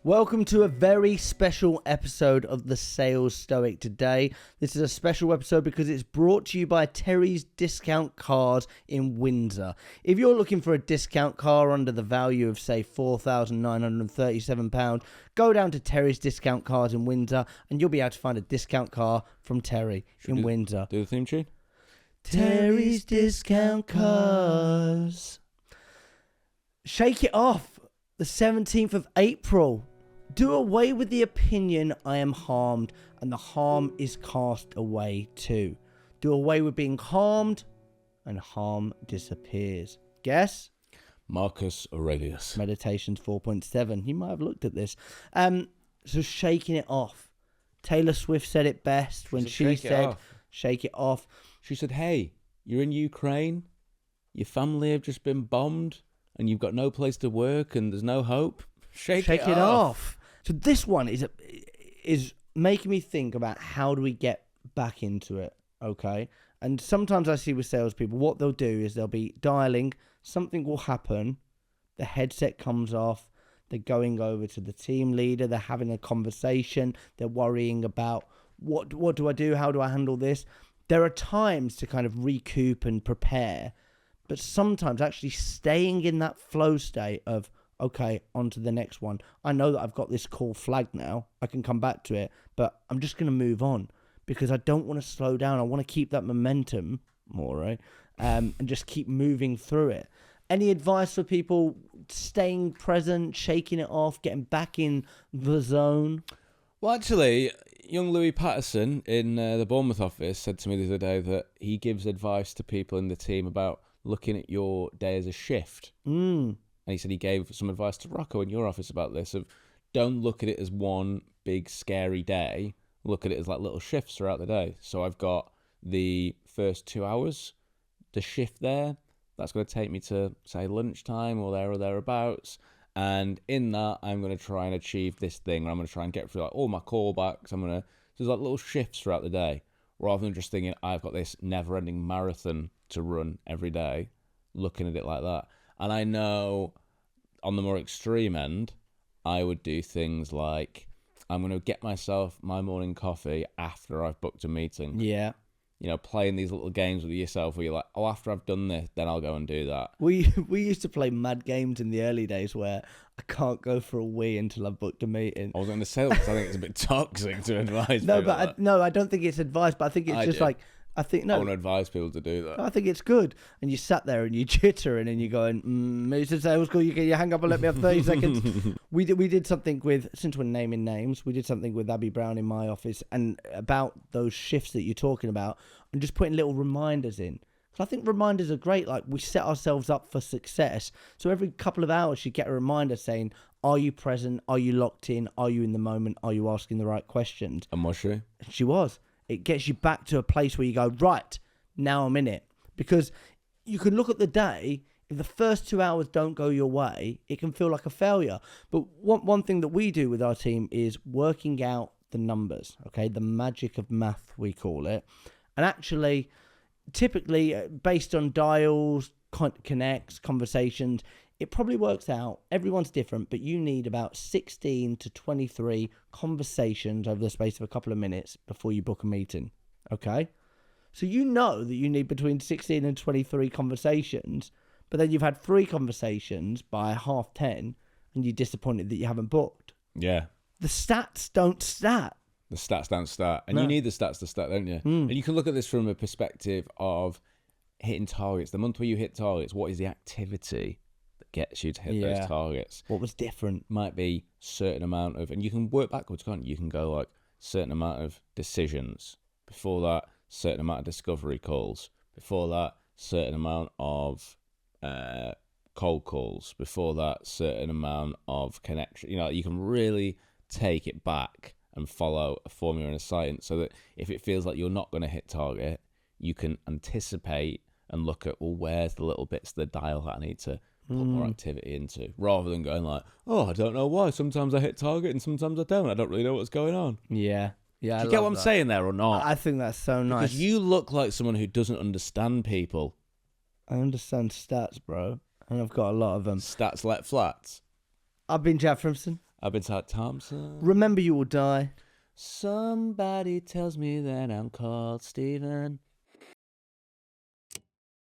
Welcome to a very special episode of the Sales Stoic today. This is a special episode because it's brought to you by Terry's Discount Cars in Windsor. If you're looking for a discount car under the value of, say, £4,937, go down to Terry's Discount Cars in Windsor and you'll be able to find a discount car from Terry in Windsor. Do the theme tune? Terry's Discount Cars. Shake it off. The 17th of April. Do away with the opinion I am harmed, and the harm is cast away too. Do away with being harmed, and harm disappears. Guess? Marcus Aurelius. Meditations 4.7. You might have looked at this. So shaking it off. Taylor Swift said it best when she said, shake it off. She said, hey, you're in Ukraine, your family have just been bombed, and you've got no place to work, and there's no hope. Shake it off. So this one is making me think about how do we get back into it, okay? And sometimes I see with salespeople, what they'll do is they'll be dialing, something will happen, the headset comes off, they're going over to the team leader, they're having a conversation, they're worrying about what do I do, how do I handle this? There are times to kind of recoup and prepare, but sometimes actually staying in that flow state of, okay, on to the next one. I know that I've got this call flagged now. I can come back to it, but I'm just going to move on because I don't want to slow down. I want to keep that momentum more, right? And just keep moving through it. Any advice for people staying present, shaking it off, getting back in the zone? Well, actually, young Louis Patterson in the Bournemouth office said to me the other day that he gives advice to people in the team about looking at your day as a shift. And he said he gave some advice to Rocco in your office about this, of don't look at it as one big scary day. Look at it as like little shifts throughout the day. So I've got the first 2 hours, the shift there. That's going to take me to, say, lunchtime or there or thereabouts. And in that, I'm going to try and achieve this thing. I'm going to try and get through like all my callbacks. So there's like little shifts throughout the day, rather than just thinking I've got this never-ending marathon to run every day, looking at it like that. And I know on the more extreme end, I would do things like I'm going to get myself my morning coffee after I've booked a meeting. Yeah. You know, playing these little games with yourself where you're like, oh, after I've done this, then I'll go and do that. We used to play mad games in the early days where I can't go for a wee until I've booked a meeting. I was going to say that because I think it's a bit toxic to advise people. I don't think it's advice, but I think it's just like, I want to advise people to do that. I think it's good. And you sat there and you're chittering and you're going, Mr. Sales Call, you hang up and let me have 30 seconds. We did something with, since we're naming names, we did something with Abby Brown in my office and about those shifts that you're talking about and just putting little reminders in. Because I think reminders are great. Like, we set ourselves up for success. So every couple of hours you get a reminder saying, are you present? Are you locked in? Are you in the moment? Are you asking the right questions? And was she? She was. It gets you back to a place where you go, right, now I'm in it. Because you can look at the day, if the first 2 hours don't go your way, it can feel like a failure. But one thing that we do with our team is working out the numbers, okay? The magic of math, we call it. And actually, typically, based on dials, connects, conversations, it probably works out, everyone's different, but you need about 16 to 23 conversations over the space of a couple of minutes before you book a meeting, okay? So you know that you need between 16 and 23 conversations, but then you've had 3 conversations by 10:30 and you're disappointed that you haven't booked. Yeah. The stats don't stat. The stats don't start. And you need the stats to start, don't you? And you can look at this from a perspective of hitting targets. The month where you hit targets, what is the activity gets you to hit those targets? What was different? Might be certain amount of, and you can work backwards, can't you? You can go like certain amount of decisions. Before that, certain amount of discovery calls. Before that, certain amount of cold calls. Before that, certain amount of connection. You know, you can really take it back and follow a formula and a science so that if it feels like you're not going to hit target, you can anticipate and look at, well, where's the little bits of the dial that I need to put more activity into, rather than going like, oh, I don't know why. Sometimes I hit target and sometimes I don't. I don't really know what's going on. Yeah. Yeah. Do you get what I'm saying there or not? I think that's so nice. Because you look like someone who doesn't understand people. I understand stats, bro. And I've got a lot of them. Stats let flats. I've been Jack Frimson. I've been Todd Thompson. Remember, you will die. Somebody tells me that I'm called Stephen.